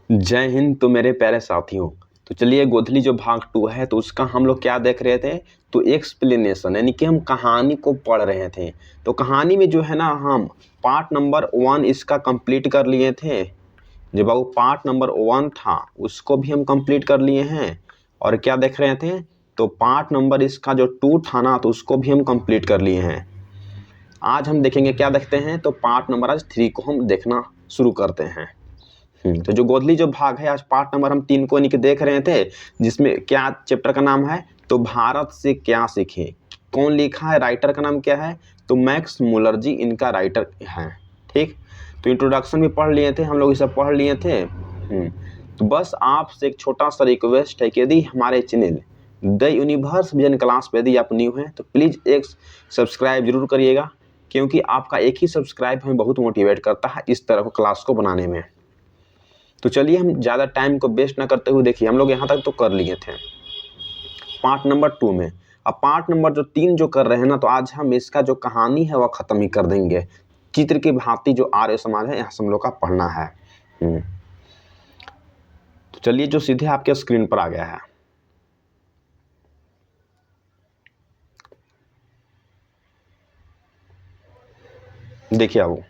जय हिंद। तो मेरे प्यारे साथियों, तो चलिए गोधली जो भाग 2 है तो उसका हम लोग क्या देख रहे थे, तो एक्सप्लेनेशन यानी कि हम कहानी को पढ़ रहे थे। तो कहानी में जो है ना, हम पार्ट नंबर 1 इसका कंप्लीट कर लिए थे। जो बाबू पार्ट नंबर 1 था उसको भी हम कंप्लीट कर लिए हैं। और क्या देख रहे थे, तो पार्ट नंबर इसका जो 2 था ना, तो उसको भी हम कंप्लीट कर लिए हैं। आज हम देखेंगे, क्या देखते हैं, तो पार्ट नंबर आज 3 को हम देखना शुरू करते हैं। तो जो गोधली जो भाग है, आज पार्ट नंबर हम 3 को यानी देख रहे थे, जिसमें क्या चैप्टर का नाम है, तो भारत से क्या सीखे। कौन लिखा है, राइटर का नाम क्या है, तो मैक्स मुलर जी इनका राइटर है। ठीक, तो इंट्रोडक्शन भी पढ़ लिए थे हम लोग, इसे पढ़ लिए थे। तो बस आपसे एक छोटा सा रिक्वेस्ट है कि यदि हमारे channel the universe vision class पे यदि आप न्यू हैं तो प्लीज़ एक सब्सक्राइब जरूर करिएगा, क्योंकि आपका एक ही सब्सक्राइब हमें बहुत मोटिवेट करता है इस तरह को क्लास को बनाने में। तो चलिए हम ज़्यादा टाइम को वेस्ट ना करते हुए, देखिए हम लोग यहाँ तक तो कर लिए थे पार्ट नंबर 2 में। अब पार्ट नंबर जो 3 जो कर रहे हैं ना, तो आज हम इसका जो कहानी है वह ख़त्म ही कर देंगे। चित्र की भांति जो आर्य समाज है यहाँ से हम लोग का पढ़ना है। तो चलिए जो सीधे आपके स्क्रीन पर आ गया है, देखिए अब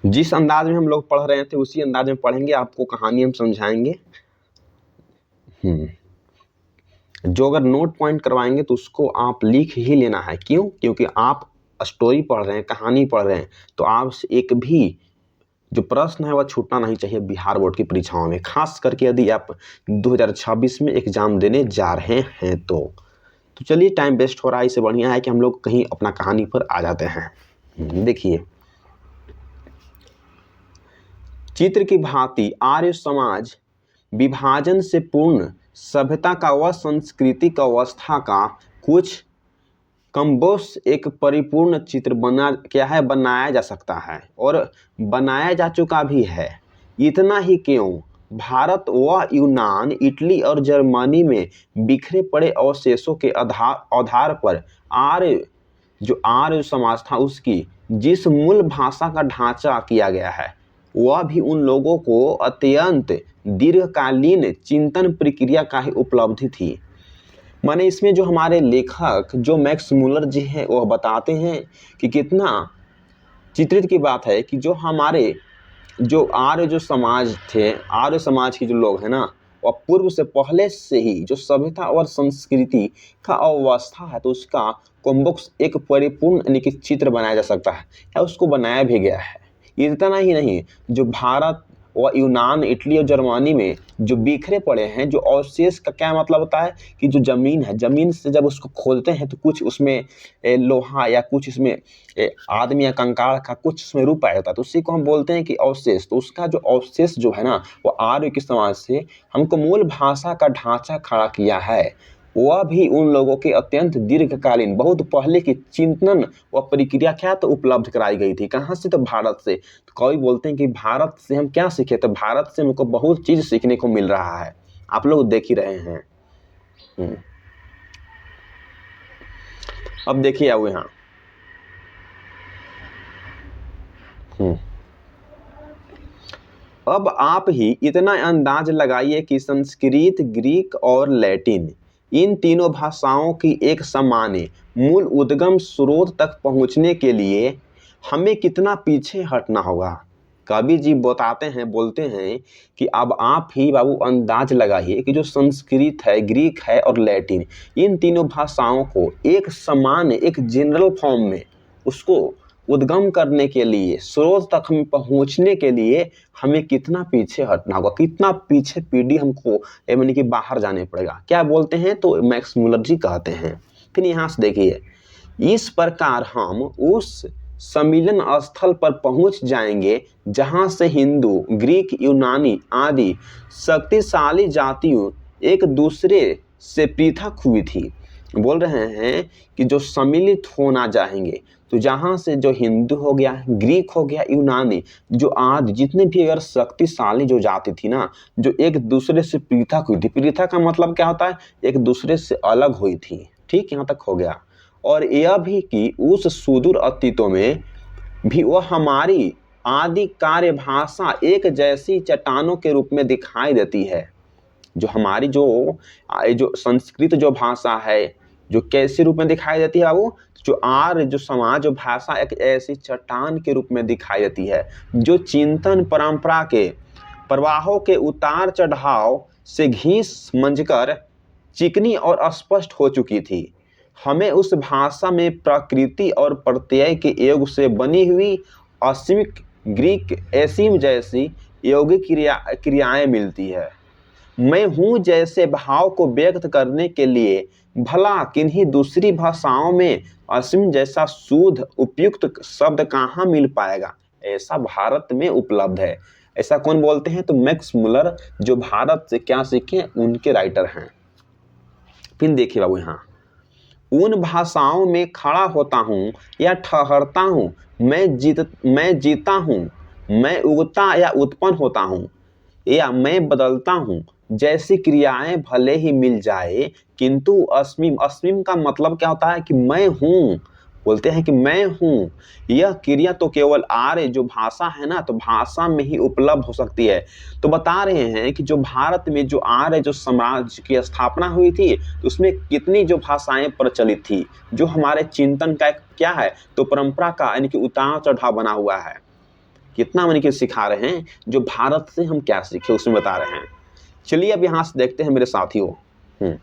जिस अंदाज में हम लोग पढ़ रहे थे उसी अंदाज में पढ़ेंगे, आपको कहानी हम समझाएंगे। जो अगर नोट पॉइंट करवाएंगे तो उसको आप लिख ही लेना है। क्यों? क्योंकि आप स्टोरी पढ़ रहे हैं, कहानी पढ़ रहे हैं, तो आपसे एक भी जो प्रश्न है वह छूटना नहीं चाहिए बिहार बोर्ड की परीक्षाओं में, खास करके यदि आप 2026 में एग्जाम देने जा रहे हैं तो चलिए टाइम वेस्ट हो रहा है, इससे बढ़िया है कि हम लोग कहीं अपना कहानी पर आ जाते हैं। देखिए, चित्र की भांति आर्य समाज विभाजन से पूर्ण सभ्यता का व सांस्कृतिक अवस्था का कुछ कमबोश एक परिपूर्ण चित्र बनाया जा सकता है और बनाया जा चुका भी है। इतना ही क्यों, भारत व यूनान, इटली और जर्मनी में बिखरे पड़े अवशेषों के आधार पर आर्य समाज था, उसकी जिस मूल भाषा का ढांचा किया गया है वह भी उन लोगों को अत्यंत दीर्घकालीन चिंतन प्रक्रिया का ही उपलब्धि थी। माने इसमें जो हमारे लेखक जो मैक्स मुलर जी हैं वह बताते हैं कि कितना चित्रित की बात है कि जो हमारे जो आर्य समाज थे, आर्य समाज के जो लोग हैं ना, वह पूर्व से पहले से ही जो सभ्यता और संस्कृति का अवस्था है तो उसका कॉम्बोक्स एक परिपूर्ण यानी कि चित्र बनाया जा सकता है या उसको बनाया भी गया है। इतना ही नहीं, जो भारत व यूनान, इटली और जर्मनी में जो बिखरे पड़े हैं, जो अवशेष का क्या मतलब होता है कि जो ज़मीन है, ज़मीन से जब उसको खोदते हैं तो कुछ उसमें लोहा या कुछ इसमें आदमी या कंकाल का कुछ उसमें रूप आया जाता है, तो उसी को हम बोलते हैं कि अवशेष। तो उसका जो अवशेष जो है ना, वो आर्य के समाज से हमको मूल भाषा का ढांचा खड़ा किया है, वह भी उन लोगों के अत्यंत दीर्घकालीन बहुत पहले की चिंतन व प्रक्रिया क्या तो उपलब्ध कराई गई थी। कहाँ से? तो भारत से। तो कई बोलते हैं कि भारत से हम क्या सीखे, तो भारत से हमको बहुत चीज सीखने को मिल रहा है, आप लोग देख ही रहे हैं। अब देखिए अब यहाँ अब आप ही इतना अंदाज लगाइए कि संस्कृत, ग्रीक और लैटिन इन तीनों भाषाओं की एक सामान्य मूल उद्गम स्रोत तक पहुंचने के लिए हमें कितना पीछे हटना होगा। कवि जी बोलते हैं कि अब आप ही बाबू अंदाज लगाइए कि जो संस्कृत है, ग्रीक है और लैटिन, इन तीनों भाषाओं को एक सामान्य, एक जनरल फॉर्म में उसको उद्गम करने के लिए, स्रोत तक हम पहुंचने के लिए हमें कितना पीछे हटना होगा, कितना पीछे पीढ़ी हमको यानी कि बाहर जाने पड़ेगा। क्या बोलते हैं, तो मैक्स मुलर जी कहते हैं। फिर यहाँ से देखिए, इस प्रकार हम उस सम्मिलन स्थल पर पहुंच जाएंगे जहां से हिंदू, ग्रीक, यूनानी आदि शक्तिशाली जातियों एक दूसरे से पृथक हुई थी। बोल रहे हैं कि जो सम्मिलित होना चाहेंगे, तो जहां से जो हिंदू हो गया, ग्रीक हो गया, यूनानी, जो आदि जितने भी अगर शक्तिशाली जो जाति थी ना, जो एक दूसरे से पृथक हुई थी। पृथक का मतलब क्या होता है, एक दूसरे से अलग हुई थी। ठीक, यहाँ तक हो गया। और यह भी कि उस सुदूर अतीतों में भी वह हमारी आदि कार्य भाषा एक जैसी चट्टानों के रूप में दिखाई देती है। जो हमारी जो संस्कृत जो भाषा है जो कैसे रूप में दिखाई देती है बाबू, जो आर्य जो समाज जो भाषा एक ऐसी चट्टान के रूप में दिखाई देती है जो चिंतन परंपरा के प्रवाहों के उतार चढ़ाव से घिस मंझकर चिकनी और अस्पष्ट हो चुकी थी। हमें उस भाषा में प्रकृति और प्रत्यय के योग से बनी हुई असीमिक ग्रीक एसिम जैसी यौगिक क्रियाएं मिलती है। मैं हूँ जैसे भाव को व्यक्त करने के लिए भला किन्हीं दूसरी भाषाओं में असीम जैसा शुद्ध उपयुक्त शब्द कहाँ मिल पाएगा, ऐसा भारत में उपलब्ध है। ऐसा कौन बोलते हैं? तो मैक्स मुलर, जो भारत से क्या सीखे उनके राइटर हैं। फिर देखिए बाबू, यहाँ उन भाषाओं में खड़ा होता हूँ या ठहरता हूँ, मैं जीता हूँ, मैं उगता या उत्पन्न होता हूँ, या मैं बदलता हूँ जैसी क्रियाएं भले ही मिल जाए, किंतु अस्मिम का मतलब क्या होता है कि मैं हूँ, बोलते हैं कि मैं हूँ। यह क्रिया तो केवल आर्य जो भाषा है ना, तो भाषा में ही उपलब्ध हो सकती है। तो बता रहे हैं कि जो भारत में जो आर्य जो समाज की स्थापना हुई थी, तो उसमें कितनी जो भाषाएं प्रचलित थी, जो हमारे चिंतन का क्या है, तो परंपरा का यानी कि उतार चढ़ाव बना हुआ है। कितना यानी कि सिखा रहे हैं, जो भारत से हम क्या सीखे उसमें बता रहे हैं। चलिए अब यहां से देखते हैं मेरे साथियों।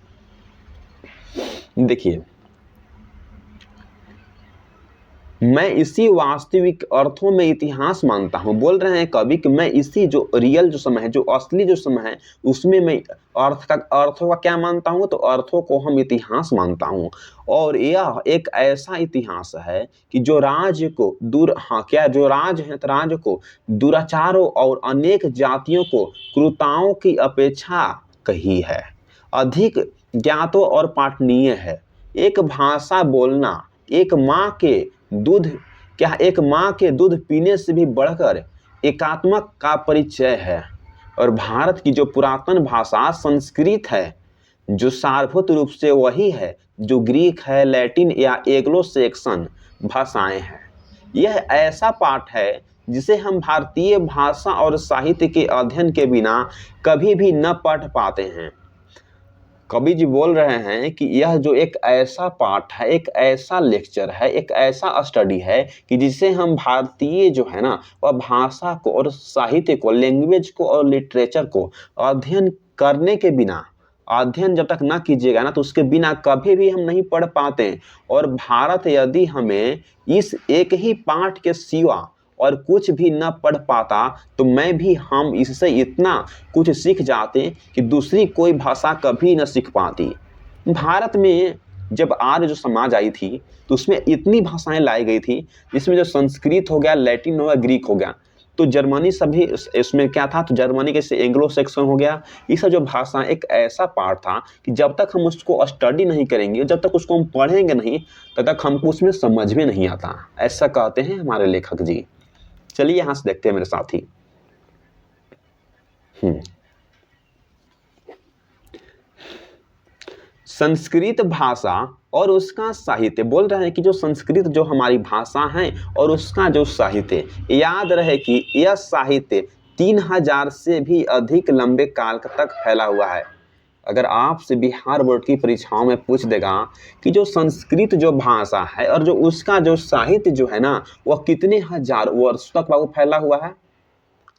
देखिए, मैं इसी वास्तविक अर्थों में इतिहास मानता हूं, बोल रहे हैं कवि कि मैं इसी जो रियल जो समय है, जो असली जो समय है, उसमें मैं अर्थों का क्या मानता हूं, तो अर्थों को हम इतिहास मानता हूं। और यह एक ऐसा इतिहास है कि जो राज्य को जो राज्य है, तो राज्य को दुराचारों और अनेक जातियों को क्रूरताओं की अपेक्षा कही है, अधिक ज्ञातो और पाठनीय है। एक भाषा बोलना एक माँ के दूध पीने से भी बढ़कर एकात्मक का परिचय है। और भारत की जो पुरातन भाषा संस्कृत है, जो सारभूत रूप से वही है जो ग्रीक है, लैटिन या एंग्लो सैक्सन भाषाएं हैं। यह ऐसा पाठ है जिसे हम भारतीय भाषा और साहित्य के अध्ययन के बिना कभी भी न पढ़ पाते हैं। कवि जी बोल रहे हैं कि यह जो एक ऐसा पाठ है, एक ऐसा लेक्चर है, एक ऐसा स्टडी है कि जिसे हम भारतीय जो है ना, वह भाषा को और साहित्य को, लैंग्वेज को और लिटरेचर को अध्ययन करने के बिना, अध्ययन जब तक ना कीजिएगा ना, तो उसके बिना कभी भी हम नहीं पढ़ पाते। और भारत यदि हमें इस एक ही पाठ के सिवा और कुछ भी न पढ़ पाता, तो हम इससे इतना कुछ सीख जाते कि दूसरी कोई भाषा कभी न सीख पाती। भारत में जब आर्य जो समाज आई थी, तो उसमें इतनी भाषाएं लाई गई थी, जिसमें जो संस्कृत हो गया, लैटिन हो गया, ग्रीक हो गया, तो जर्मनी सभी इसमें क्या था, तो जर्मनी के एंग्लो सैक्सन हो गया। ये सब जो भाषा एक ऐसा पार्ट था कि जब तक हम उसको स्टडी नहीं करेंगे, जब तक उसको हम पढ़ेंगे नहीं, तब तक हमको उसमें समझ में नहीं आता। ऐसा कहते हैं हमारे लेखक जी। चलिए यहां से देखते हैं मेरे साथी। संस्कृत भाषा और उसका साहित्य, बोल रहे हैं कि जो संस्कृत जो हमारी भाषा है और उसका जो साहित्य, याद रहे कि यह साहित्य 3000 से भी अधिक लंबे काल तक फैला हुआ है। अगर आपसे बिहार बोर्ड की परीक्षाओं में पूछ देगा कि जो संस्कृत जो भाषा है और जो उसका जो साहित्य जो है ना, वह कितने हजार वर्षों तक बाबू फैला हुआ है,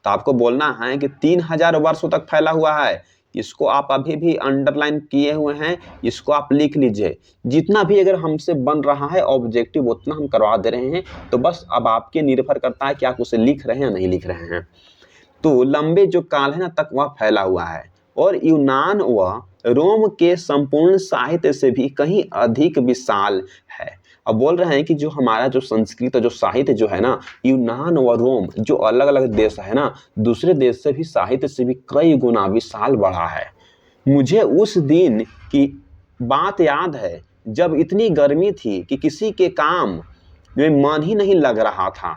तो आपको बोलना है कि 3000 वर्षों तक फैला हुआ है। इसको आप अभी भी अंडरलाइन किए हुए हैं, इसको आप लिख लीजिए। जितना भी अगर हमसे बन रहा है ऑब्जेक्टिव, उतना हम करवा दे रहे हैं। तो बस अब आपके निर्भर करता है कि आप उसे लिख रहे हैं या नहीं लिख रहे हैं। तो लंबे जो काल है ना तक वह फैला हुआ है, और यूनान व रोम के संपूर्ण साहित्य से भी कहीं अधिक विशाल है। अब बोल रहे हैं कि जो हमारा जो संस्कृत जो साहित्य जो है ना, यूनान व रोम जो अलग अलग देश है ना, दूसरे देश से भी साहित्य से भी कई गुना विशाल बढ़ा है। मुझे उस दिन की बात याद है जब इतनी गर्मी थी कि किसी के काम में मन ही नहीं लग रहा था।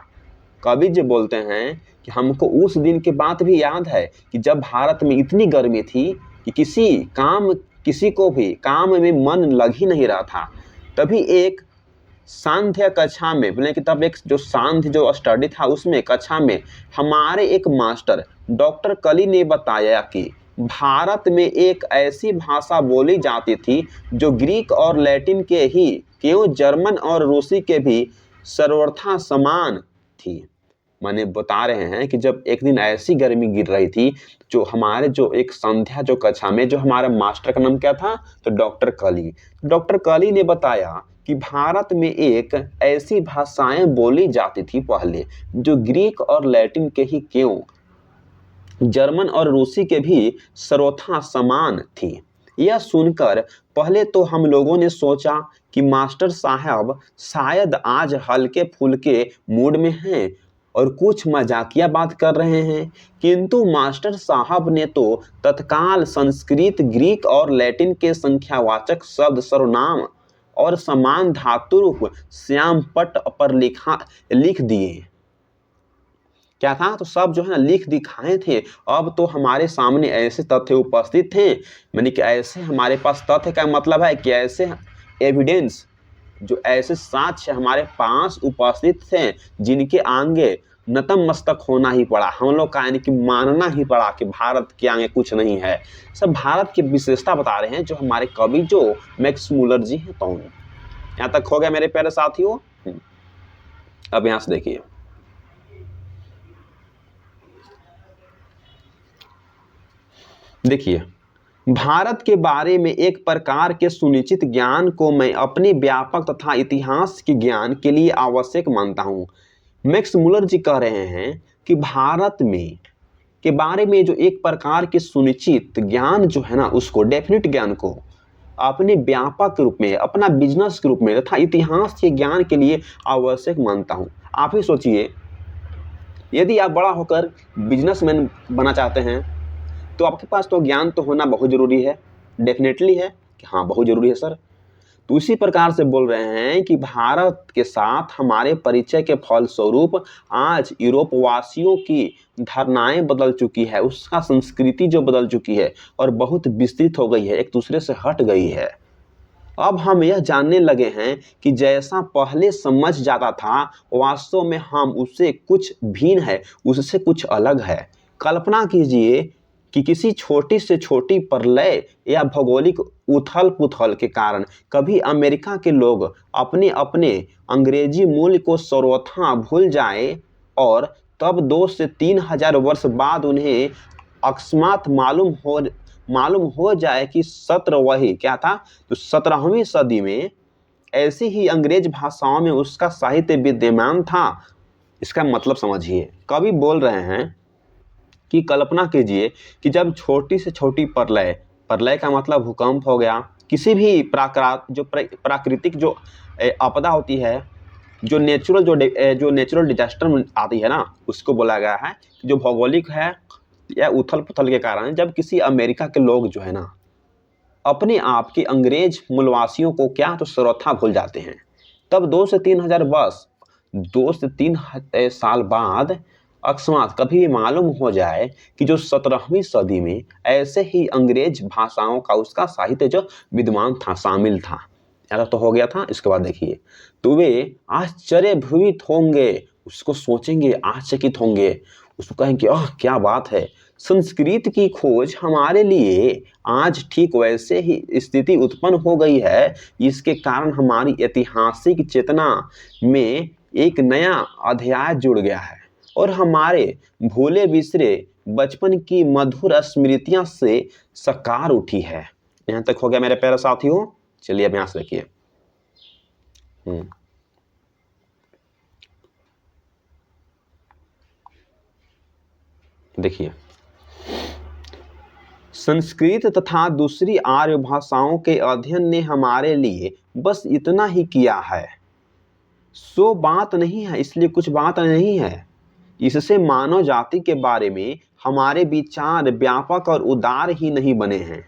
कवि जी बोलते हैं कि हमको उस दिन की बात भी याद है कि जब भारत में इतनी गर्मी थी कि किसी को भी काम में मन लग ही नहीं रहा था। तभी एक सांध्य कक्षा में, बोले कि तब एक जो सांध्य जो स्टडी था उसमें कक्षा में हमारे एक मास्टर डॉक्टर कली ने बताया कि भारत में एक ऐसी भाषा बोली जाती थी जो ग्रीक और लैटिन के ही क्यों जर्मन और रूसी के भी सर्वथा समान थी। माने बता रहे हैं कि जब एक दिन ऐसी गर्मी गिर रही थी, जो हमारे जो एक संध्या जो कक्षा में जो हमारा मास्टर का नाम क्या था, तो डॉक्टर कली ने बताया कि भारत में एक ऐसी भाषाएं बोली जाती थी पहले जो ग्रीक और लैटिन के ही क्यों जर्मन और रूसी के भी सर्वथा समान थी। यह सुनकर पहले तो हम लोगों ने सोचा कि मास्टर साहब शायद आज हल्के फुल्के मूड में हैं और कुछ मजाकिया बात कर रहे हैं, किंतु मास्टर साहब ने तो तत्काल संस्कृत, ग्रीक और लैटिन के संख्यावाचक शब्द, सर्वनाम और समान धातुरूप श्यामपट्ट पर लिख दिए। क्या था, तो सब जो है ना लिख दिखाए थे। अब तो हमारे सामने ऐसे तथ्य उपस्थित थे, यानी कि ऐसे हमारे पास तथ्य का मतलब है कि ऐसे एविडेंस, जो ऐसे साक्ष्य हमारे पास उपस्थित थे जिनके आगे नतमस्तक होना ही पड़ा, हम लोग का यानी कि मानना ही पड़ा कि भारत के आगे कुछ नहीं है। सब भारत की विशेषता बता रहे हैं जो हमारे कवि जो मैक्स मुलर जी हैं। तो यहाँ तक हो गया मेरे प्यारे साथियों। अब यहाँ से देखिए, भारत के बारे में एक प्रकार के सुनिश्चित ज्ञान को मैं अपने व्यापक तथा इतिहास के ज्ञान के लिए आवश्यक मानता हूँ। मैक्स मुलर जी कह रहे हैं कि भारत में के बारे में जो एक प्रकार के सुनिश्चित ज्ञान जो है ना, उसको डेफिनेट ज्ञान को अपने व्यापक रूप में, अपना बिजनेस के रूप में तथा इतिहास के ज्ञान के लिए आवश्यक मानता हूँ। आप ही सोचिए, यदि आप बड़ा होकर बिजनेसमैन बनना चाहते हैं तो आपके पास तो ज्ञान तो होना बहुत जरूरी है, डेफिनेटली है कि हाँ बहुत जरूरी है सर। तो इसी प्रकार से बोल रहे हैं कि भारत के साथ हमारे परिचय के फलस्वरूप आज यूरोप वासियों की धारणाएं बदल चुकी है, उसका संस्कृति जो बदल चुकी है और बहुत विस्तृत हो गई है, एक दूसरे से हट गई है। अब हम यह जानने लगे हैं कि जैसा पहले समझ जाता था वास्तव में हम उससे कुछ भिन्न है, उससे कुछ अलग है। कल्पना कीजिए कि किसी छोटी से छोटी प्रलय या भौगोलिक उथल पुथल के कारण कभी अमेरिका के लोग अपने अपने अंग्रेजी मूल को सर्वथा भूल जाए और तब 2 से 3 हजार वर्ष बाद उन्हें अकस्मात मालूम हो जाए कि सत्र वही क्या था। तो 17वीं सदी में ऐसी ही अंग्रेज भाषाओं में उसका साहित्य विद्यमान था। इसका मतलब समझिए, कवि बोल रहे हैं कि कल्पना कीजिए कि जब छोटी से छोटी प्रलय का मतलब भूकंप हो गया, किसी भी प्राकृतिक जो आपदा होती है, जो नेचुरल डिजास्टर में आती है ना, उसको बोला गया है जो भौगोलिक है या उथल पुथल के कारण जब किसी अमेरिका के लोग जो है ना अपने आप के अंग्रेज मूलवासियों को क्या तो सर्वथा भूल जाते हैं, तब 2 से 3 हजार वर्ष 2 से 3 साल बाद अकस्मात कभी भी मालूम हो जाए कि जो 17वीं सदी में ऐसे ही अंग्रेज भाषाओं का उसका साहित्य जो विद्यमान था, शामिल था, ऐसा तो हो गया था। इसके बाद देखिए, तो वे आश्चर्यभीत होंगे, उसको सोचेंगे, आश्चर्यचकित होंगे, उसको कहेंगे आह क्या बात है, संस्कृत की खोज हमारे लिए आज ठीक वैसे ही स्थिति उत्पन्न हो गई है। इसके कारण हमारी ऐतिहासिक चेतना में एक नया अध्याय जुड़ गया है और हमारे भूले बिसरे बचपन की मधुर स्मृतियां से सकार उठी है। यहां तक हो गया मेरे प्यारे साथियों। चलिए अब यहां से देखिए, संस्कृत तथा दूसरी आर्य भाषाओं के अध्ययन ने हमारे लिए बस इतना ही किया है, सो बात नहीं है, इसलिए कुछ बात नहीं है। इससे मानव जाति के बारे में हमारे विचार व्यापक और उदार ही नहीं बने हैं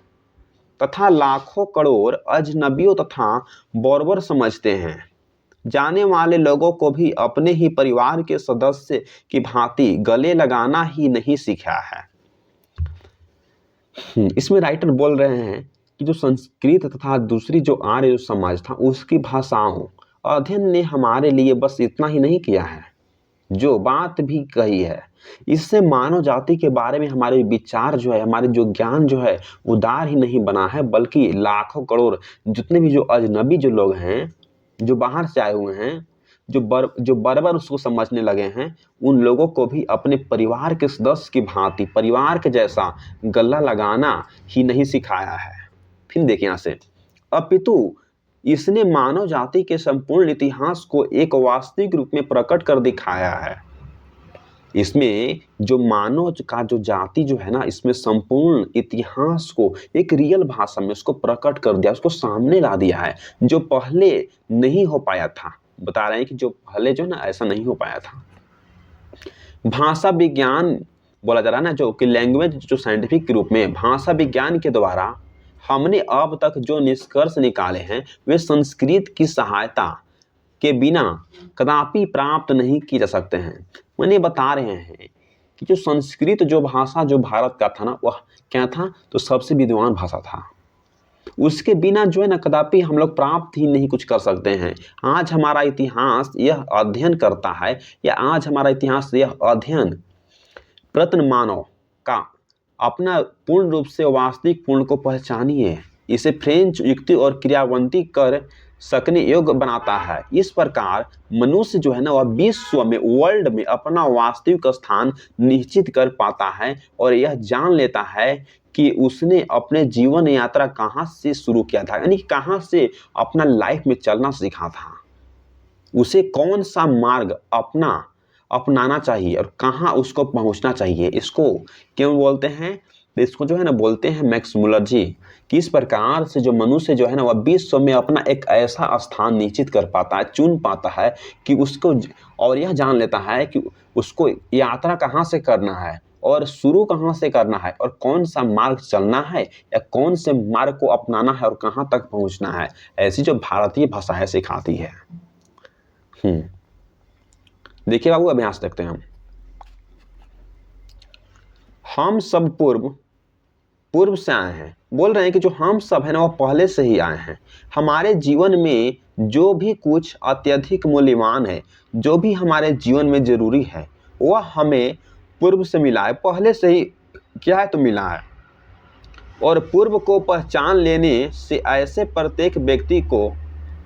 तथा लाखों करोड़ अजनबियों तथा बर्बर समझते हैं जाने वाले लोगों को भी अपने ही परिवार के सदस्य की भांति गले लगाना ही नहीं सीखा है। इसमें राइटर बोल रहे हैं कि जो संस्कृत तथा दूसरी जो आर्य समाज था उसकी भाषाओं अध्ययन ने हमारे लिए बस इतना ही नहीं किया है, जो बात भी कही है, इससे मानव जाति के बारे में हमारे विचार जो है, हमारे जो ज्ञान जो है, उदार ही नहीं बना है, बल्कि लाखों करोड़ जितने भी जो अजनबी जो लोग हैं, जो बाहर से आए हुए हैं, जो बर्बर उसको समझने लगे हैं, उन लोगों को भी अपने परिवार के सदस्य की भांति, परिवार के जैसा गला लगाना ही नहीं सिखाया है। फिर देखिए यहाँ से, अपितु इसने मानव जाति के संपूर्ण इतिहास को एक वास्तविक रूप में प्रकट कर दिखाया है। इसमें जो मानव का जो जाति जो है ना, इसमें संपूर्ण इतिहास को एक रियल भाषा में उसको प्रकट कर दिया, उसको सामने ला दिया है, जो पहले नहीं हो पाया था। बता रहे हैं कि जो पहले जो ना ऐसा नहीं हो पाया था। भाषा विज्ञान बोला जा रहा है ना, जो कि लैंग्वेज जो साइंटिफिक रूप में भाषा विज्ञान के द्वारा हमने अब तक जो निष्कर्ष निकाले हैं, वे संस्कृत की सहायता के बिना कदापि प्राप्त नहीं किए जा सकते हैं। मैंने बता रहे हैं कि जो संस्कृत जो भाषा जो भारत का था ना, वह क्या था, तो सबसे विद्वान भाषा था। उसके बिना जो है ना कदापि हम लोग प्राप्त ही नहीं कुछ कर सकते हैं। आज हमारा इतिहास यह अध्ययन करता है, या आज हमारा इतिहास यह अध्ययन प्रत्न मानव का अपना पूर्ण रूप से वास्तविक पूर्ण को पहचानिए, इसे फ्रेंच युक्ति और क्रियावंती कर सकने योग्य बनाता है। इस प्रकार मनुष्य जो है ना, वह विश्व में, वर्ल्ड में अपना वास्तविक स्थान निश्चित कर पाता है, और यह जान लेता है कि उसने अपने जीवन यात्रा कहाँ से शुरू किया था, यानी कहाँ से अपना लाइफ में चलना सीखा था, उसे कौन सा मार्ग अपनाना चाहिए और कहाँ उसको पहुंचना चाहिए। इसको क्यों बोलते हैं, इसको जो है ना बोलते हैं मैक्समुलर्जी। कि इस प्रकार से जो मनुष्य जो है ना, वह विश्व में अपना एक ऐसा स्थान निश्चित कर पाता है, चुन पाता है कि उसको, और यह जान लेता है कि उसको यात्रा कहाँ से करना है और शुरू कहाँ से करना है, और कौन सा मार्ग चलना है या कौन से मार्ग को अपनाना है और कहाँ तक पहुँचना है। ऐसी जो भारतीय भाषाएं सिखाती है। देखिए बाबू, अभ्यास देखते हैं हम सब पूर्व से आए हैं। बोल रहे हैं कि जो हम सब है ना, वो पहले से ही आए हैं। हमारे जीवन में जो भी कुछ अत्यधिक मूल्यवान है, जो भी हमारे जीवन में जरूरी है, वह हमें पूर्व से मिला है, पहले से ही क्या है तो मिला है। और पूर्व को पहचान लेने से ऐसे प्रत्येक व्यक्ति को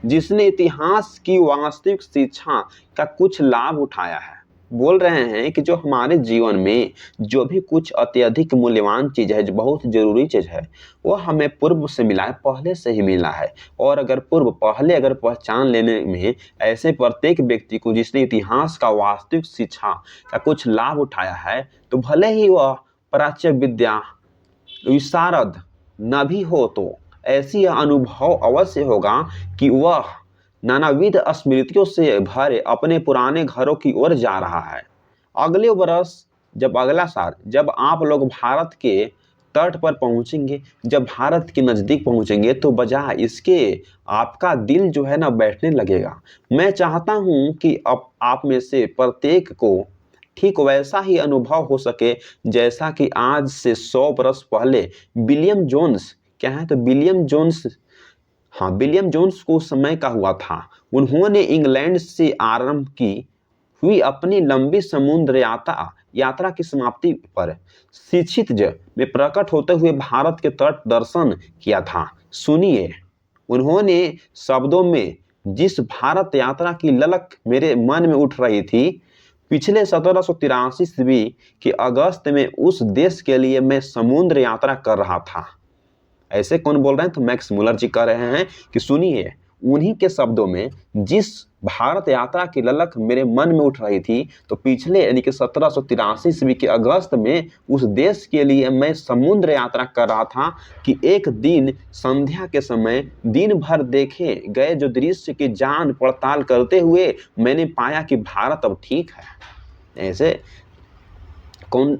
जिसने इतिहास की वास्तविक शिक्षा का कुछ लाभ उठाया है। बोल रहे हैं कि जो हमारे जीवन में जो भी कुछ अत्यधिक मूल्यवान चीज है, जो बहुत जरूरी चीज है, वो हमें पूर्व से मिला है, पहले से ही मिला है। और अगर पहले अगर पहचान लेने में ऐसे प्रत्येक व्यक्ति को जिसने इतिहास का वास्तविक शिक्षा का कुछ लाभ उठाया है, तो भले ही वह प्राच्य विद्या विशारद न भी हो, तो ऐसी अनुभव अवश्य होगा कि वह नानाविध स्मृतियों से भरे अपने पुराने घरों की ओर जा रहा है। अगले वर्ष अगला साल जब आप लोग भारत के तट पर पहुंचेंगे, जब भारत के नजदीक पहुंचेंगे, तो बजाय इसके आपका दिल जो है ना बैठने लगेगा। मैं चाहता हूं कि अब आप में से प्रत्येक को ठीक वैसा ही अनुभव हो सके जैसा कि आज से 100 वर्ष पहले विलियम जोन्स, क्या है तो विलियम जोन्स को उस समय का हुआ था। उन्होंने इंग्लैंड से आरंभ की हुई अपनी लंबी समुद्र यात्रा की समाप्ति पर शिक्षितज में प्रकट होते हुए भारत के तट दर्शन किया था। सुनिए, उन्होंने शब्दों में जिस भारत यात्रा की ललक मेरे मन में उठ रही थी, पिछले 1783 ईस्वी के अगस्त में उस देश के लिए मैं समुद्र यात्रा कर रहा था। ऐसे कौन बोल रहे हैं, तो मैक्स मुलर जी कह रहे हैं कि सुनिए, उन्हीं के शब्दों में जिस भारत यात्रा की ललक मेरे मन में उठ रही थी, तो पिछले यानी कि 1783 ईस्वी के अगस्त में उस देश के लिए मैं समुद्र यात्रा कर रहा था कि एक दिन संध्या के समय दिन भर देखे गए जो दृश्य की जान पड़ताल करते हुए मैंने पाया कि भारत अब ठीक है। ऐसे कौन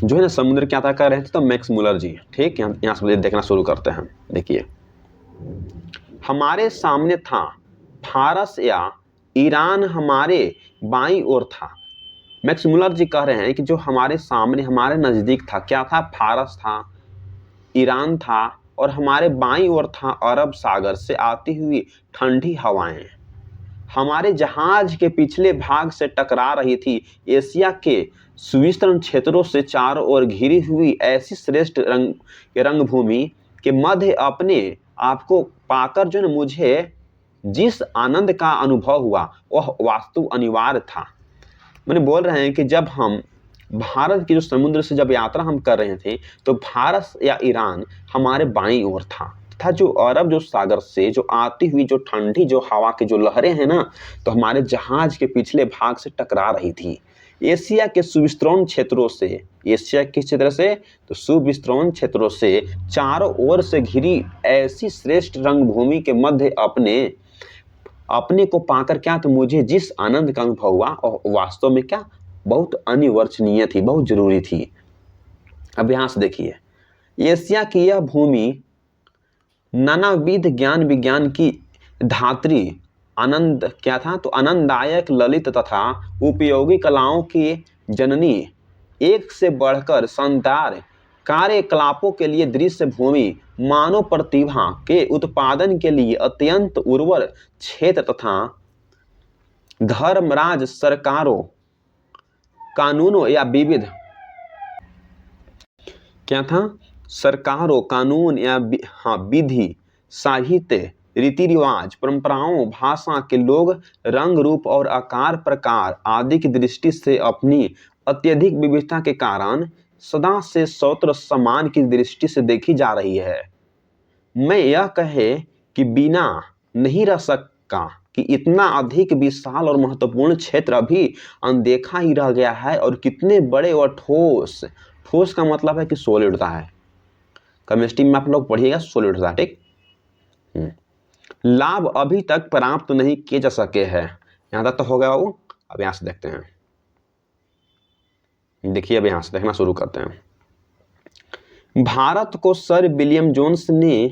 जो है ना समुद्र की यात्रा कर रहे थे, तो मैक्स मुलर जी। ठीक, यहाँ से देखना शुरू करते हैं। देखिए, हमारे सामने था फारस या ईरान, हमारे बाईं ओर था। मैक्स मुलर जी कह रहे हैं कि जो हमारे सामने, हमारे नजदीक था, क्या था, फारस था, ईरान था, और हमारे बाईं ओर था अरब सागर से आती हुई ठंडी हवाएं। हमारे जहाज के पिछले भाग से टकरा रही थी। एशिया के सुविस्तृण क्षेत्रों से चारों ओर घिरी हुई ऐसी श्रेष्ठ रंगभूमि के मध्य अपने आप को पाकर जो न मुझे जिस आनंद का अनुभव हुआ वह वास्तु अनिवार्य था। मैंने बोल रहे हैं कि जब हम भारत की जो समुद्र से जब यात्रा हम कर रहे थे तो भारत या ईरान हमारे बाईं ओर था जो अरब जो सागर से जो आती हुई जो ठंडी जो हवा की जो लहरें हैं ना, तो हमारे जहाज के पिछले भाग से टकरा रही थी। एशिया के सुविस्तृण क्षेत्रों से, एशिया के क्षेत्र से तो सुविस्तृण क्षेत्रों से चारों ओर से घिरी ऐसी श्रेष्ठ रंगभूमि के मध्य अपने को पाकर क्या तो मुझे जिस आनंद का अनुभव हुआ और वास्तव में क्या बहुत अनिवार्य थी, बहुत जरूरी थी। अब यहां से देखिए, एशिया की यह भूमि नानाविध ज्ञान विज्ञान की धात्री आनंद क्या था तो आनंददायक ललित तथा उपयोगी कलाओं की जननी, एक से बढ़कर शानदार कार्यकलापों के लिए दृश्य भूमि, मानव प्रतिभा के उत्पादन के लिए अत्यंत उर्वर क्षेत्र तथा धर्मराज सरकारों, कानूनों या विविध क्या था सरकारों, कानून या विधि, साहित्य, रीति रिवाज, परंपराओं, भाषा के लोग, रंग रूप और आकार प्रकार आदि की दृष्टि से अपनी अत्यधिक विविधता के कारण सदा से सर्वत्र समान की दृष्टि से देखी जा रही है। मैं यह कहे कि बिना नहीं रह सका कि इतना अधिक विशाल और महत्वपूर्ण क्षेत्र अभी अनदेखा ही रह गया है और कितने बड़े और ठोस का मतलब है कि सॉलिड होता है। केमिस्ट्री में आप लोग पढ़िएगा सॉलिड होता है, ठीक। लाभ अभी तक प्राप्त नहीं किए जा सके हैं। यहां तक तो हो गया वो। अब यहां से देखते हैं, देखिए अब यहां से देखना शुरू करते हैं। भारत को सर विलियम जोन्स ने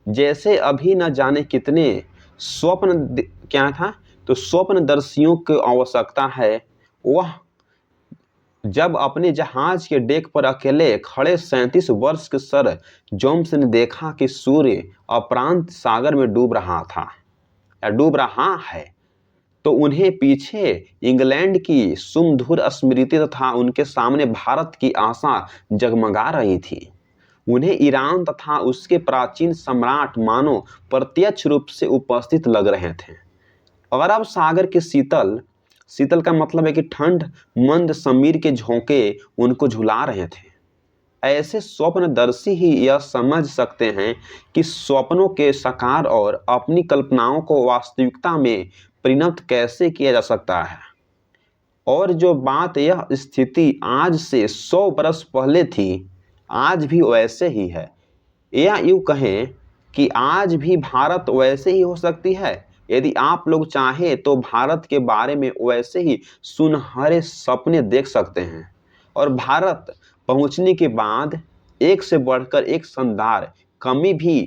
जैसे अभी न जाने कितने स्वप्न क्या था तो स्वप्नदर्शियों की आवश्यकता है, वह जब अपने जहाज के डेक पर अकेले खड़े 37 वर्ष के सर जोन्स ने देखा कि सूर्य अप्रांत सागर में डूब रहा था या डूब रहा है, तो उन्हें पीछे इंग्लैंड की सुमधुर स्मृति तथा उनके सामने भारत की आशा जगमगा रही थी। उन्हें ईरान तथा उसके प्राचीन सम्राट मानो प्रत्यक्ष रूप से उपस्थित लग रहे थे। अरब सागर के शीतल का मतलब है कि ठंड मंद समीर के झोंके उनको झुला रहे थे। ऐसे स्वप्नदर्शी ही यह समझ सकते हैं कि स्वप्नों के साकार और अपनी कल्पनाओं को वास्तविकता में परिणत कैसे किया जा सकता है। और जो बात यह स्थिति आज से 100 वर्ष पहले थी, आज भी वैसे ही है। या यूं कहें कि आज भी भारत वैसे ही हो सकती है। यदि आप लोग चाहें तो भारत के बारे में वैसे ही सुनहरे सपने देख सकते हैं और भारत पहुंचने के बाद एक से बढ़कर एक शानदार कमी भी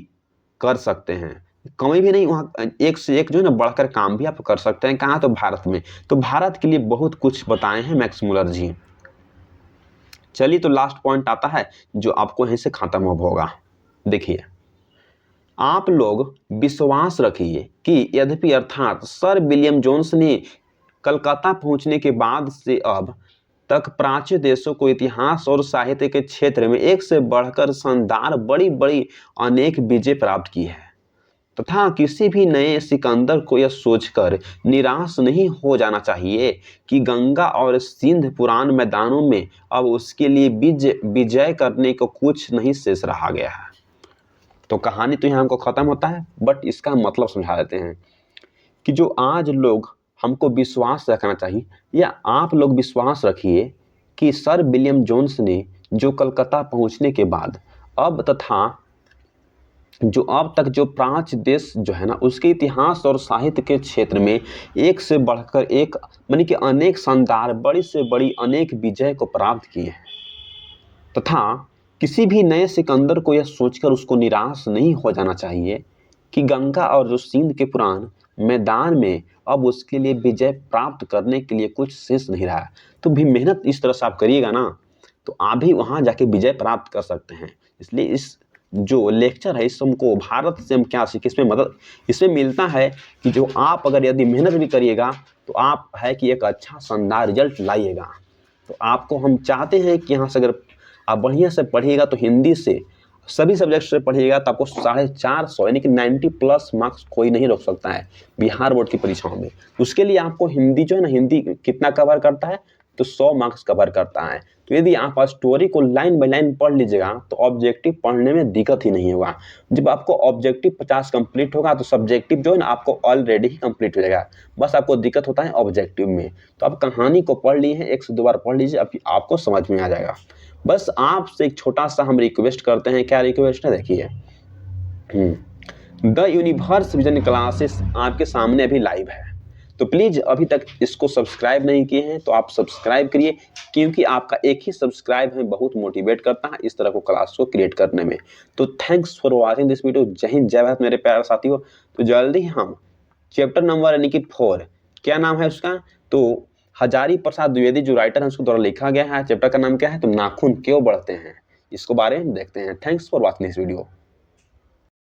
कर सकते हैं। कमी भी नहीं, वहाँ एक से एक जो है ना बढ़कर काम भी आप कर सकते हैं। कहाँ तो भारत में। तो भारत के लिए बहुत कुछ बताए हैं मैक्स मुलर जी। चलिए तो लास्ट पॉइंट आता है जो आपको यहीं से खत्म होगा। देखिए, आप लोग विश्वास रखिए कि यद्यपि अर्थात सर विलियम जोन्स ने कलकत्ता पहुंचने के बाद से अब तक प्राच्य देशों को इतिहास और साहित्य के क्षेत्र में एक से बढ़कर शानदार बड़ी बड़ी अनेक विजय प्राप्त की है तथा किसी भी नए सिकंदर को यह सोचकर निराश नहीं हो जाना चाहिए कि गंगा और सिंध पुरान मैदानों में अब उसके लिए विजय करने को कुछ नहीं शेष रहा गया है। तो कहानी तो यहाँ हमको खत्म होता है, बट इसका मतलब समझा देते हैं कि जो आज लोग हमको विश्वास रखना चाहिए, या आप लोग विश्वास रखिए कि सर विलियम जोन्स ने जो कलकत्ता पहुंचने के बाद अब तथा जो अब तक जो प्राच्य देश जो है ना उसके इतिहास और साहित्य के क्षेत्र में एक से बढ़कर एक मानी कि अनेक शानदार बड़ी से बड़ी अनेक विजय को प्राप्त किए हैं तथा किसी भी नए सिकंदर को यह सोचकर उसको निराश नहीं हो जाना चाहिए कि गंगा और जो सिंध के पुरान मैदान में अब उसके लिए विजय प्राप्त करने के लिए कुछ शेष नहीं रहा। तो भी मेहनत इस तरह से आप करिएगा ना तो आप भी वहां जाके विजय प्राप्त कर सकते हैं। इसलिए इस जो लेक्चर है इससे हमको भारत से हम क्या सीखे, इसमें मदद इसमें मिलता है कि जो आप अगर यदि मेहनत भी करिएगा तो आप है कि एक अच्छा शानदार रिजल्ट लाइएगा। तो आपको हम चाहते हैं कि यहाँ से अगर आप बढ़िया से पढ़िएगा तो हिंदी से सभी सब्जेक्ट से पढ़िएगा तो आपको 450 यानी कि 90+ मार्क्स कोई नहीं रोक सकता है बिहार बोर्ड की परीक्षाओं में। उसके लिए आपको हिंदी जो है ना, हिंदी कितना कवर करता है तो 100 मार्क्स कवर करता है। तो यदि आप स्टोरी को लाइन बाय लाइन पढ़ लीजिएगा तो ऑब्जेक्टिव पढ़ने में दिक्कत ही नहीं होगा। जब आपको ऑब्जेक्टिव 50 कंप्लीट होगा तो सब्जेक्टिव जो है ना आपको ऑलरेडी ही कंप्लीट हो जाएगा, बस आपको दिक्कत होता है ऑब्जेक्टिव में। तो आप कहानी को पढ़ लिए हैं, 1 से 2 बार पढ़ लीजिए, आपको समझ में आ जाएगा। बस आपसे एक छोटा सा हम रिक्वेस्ट करते हैं, क्या रिक्वेस्ट है देखिए, द यूनिवर्स विजन क्लासेस आपके सामने अभी लाइव है, तो प्लीज़ अभी तक इसको सब्सक्राइब नहीं किए हैं तो आप सब्सक्राइब करिए, क्योंकि आपका एक ही सब्सक्राइब हमें बहुत मोटिवेट करता है इस तरह को क्लास को क्रिएट करने में। तो thanks for watching this video. जय हिंद जय भारत मेरे प्यारे साथियों। तो जल्दी हम चैप्टर नंबर यानी कि 4, क्या नाम है उसका, तो हजारी प्रसाद द्विवेदी जो राइटर है उसके द्वारा लिखा गया है। चैप्टर का नाम क्या है, तो नाखून क्यों बढ़ते हैं, इसको बारे में देखते हैं। Thanks for watching this video.